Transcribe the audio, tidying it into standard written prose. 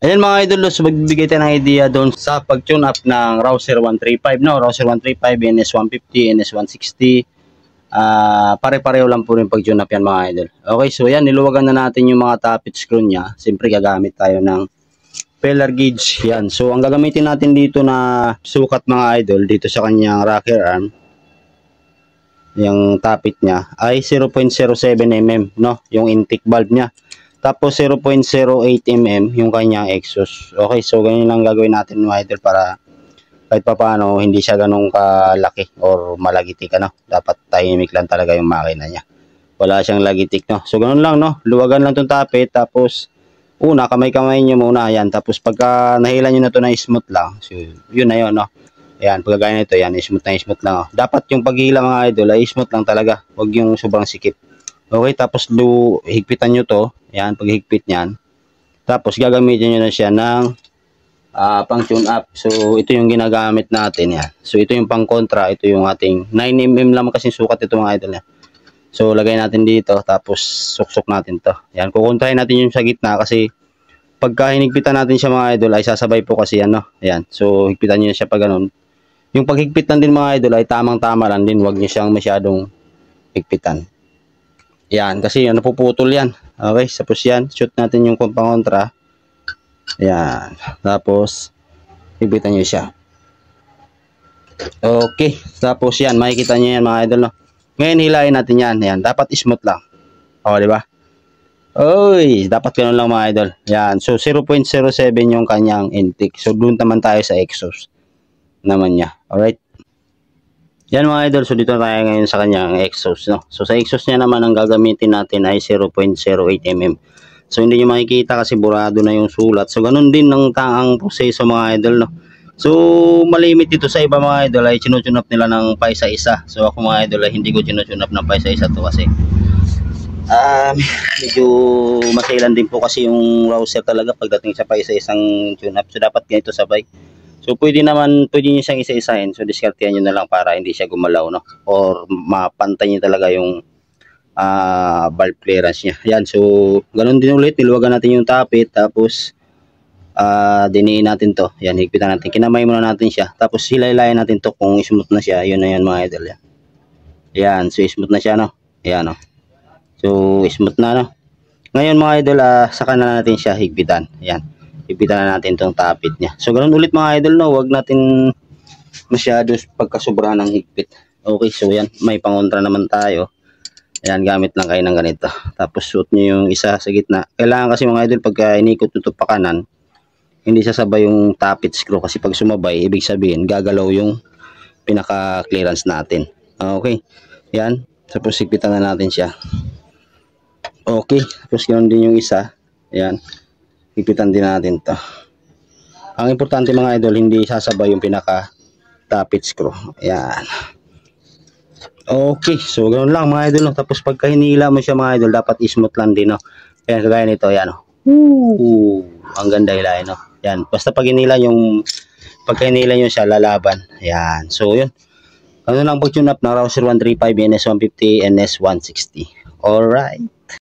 Ayan mga idol, so magbibigay tayo ng idea doon sa pag-tune up ng Rouser 135, no? Rouser 135, NS150, NS160. Pare-pareho lang po rin pag-tune up yan mga idol. Okay, so yan, niluwagan na natin yung mga tappet screw niya. Siyempre gagamit tayo ng feller gauge. Yan, so ang gagamitin natin dito na sukat mga idol, dito sa kanyang rocker arm, yung tappet niya, ay 0.07 mm, no? Yung intake valve niya. Tapos 0.08 mm yung kanyang exhaust. Okay, so ganyan lang gagawin natin mga idol para kahit pa paano hindi siya ganun kalaki or malagitik, ano. Dapat tahimik lang talaga yung makina niya. Wala siyang lagitik, no. So ganun lang, no. Luwagan lang tong tapet, tapos una kamay-kamay niyo muna yan. Tapos pagka nahila niyo na to na smooth lang, so yun na yun, no. Ayan, pagka ganyan ito, yan, smooth lang, oh. Dapat yung paghila mga idol ay smooth lang talaga. Huwag yung sobrang sikip. Okay, tapos higpitan nyo to. Yan, paghigpit nyan. Tapos gagamitin nyo na siya ng pang tune up. So ito yung ginagamit natin yan. So ito yung pang kontra. Ito yung ating 9mm lang kasi sukat ito mga idol yan. So lagay natin dito. Tapos suksok natin to. Yan, kukontrahin natin yung sa gitna kasi pagka hinigpitan natin siya mga idol ay sasabay po kasi yan, no? Ayan, so higpitan nyo na siya pag ganun. Yung paghigpitan din mga idol ay tamang-tama lang din. Huwag nyo siyang masyadong higpitan. Yan, kasi napuputol yan. Okay, tapos yan, shoot natin yung pang-kontra. Yan, tapos higpitan nyo siya. Okay, tapos yan, makikita nyo yan mga idol, no? Ngayon hilahin natin yan. Yan, dapat smooth lang. O, di ba? Oy, dapat ganun lang mga idol. Yan, so 0.07 yung kanyang intake. So doon naman tayo sa exhaust naman niya. Alright. Yan mga idol, so dito tayo ngayon sa kanyang exhaust, no? So sa exhaust niya naman ang gagamitin natin ay 0.08 mm. So hindi nyo makikita kasi burado na yung sulat. So ganun din ng taang proseso mga idol, no? So malimit dito sa iba mga idol ay tinutune up nila ng paisa-isa. So ako mga idol ay hindi ko tinutune up ng paisa-isa to kasi medyo masailan din po kasi yung rouser talaga pagdating sa paisa-isang tune up. So dapat ganito sabay. So pwede nyo siyang isa-isahin. So diskartehan nyo na lang para hindi siya gumalaw, no? Or mapantay nyo talaga yung valve clearance niya. Yan, so ganun din ulit. Niluwagan natin yung tapit. Tapos diniin natin to. Yan, higpitan natin. Kinamay muna natin siya. Tapos hilaylayan natin to kung smooth na siya. Yun na yan mga idol. Yan, yan, so smooth na siya, no? Yan, no? So smooth na, no? Ngayon mga idol, saka na natin siya higpitan. Yan, higpitan na natin tong tapit niya. So ganun ulit mga idol, no? Huwag natin masyado pagkasobrahan ng higpit. Okay, so yan, may pangontra naman tayo. Yan, gamit lang kayo ng ganito. Tapos shoot nyo yung isa sa gitna. Kailangan kasi mga idol, pagka inikot ito pa kanan, hindi sasabay yung tappet screw. Kasi pag sumabay, ibig sabihin, gagalaw yung pinaka-clearance natin. Okay, yan. Tapos higpitan na natin siya. Okay, tapos ganoon din yung isa. Yan, higpitan din natin to. Ang importante mga idol, hindi sasabay yung pinaka-tappet screw. Yan. Okay, so ganoon lang mga idol, no? Tapos pagka hinila mo siya mga idol, dapat smooth lang din, no? Ayan, kagaya nito, yan, no? Ang ganda hilahin, no? Yan, basta pag hinila pagka hinila nyo siya, lalaban. Yan, so yun. Ano lang pag-tune up ng Rouser 135, NS150, NS160. Alright.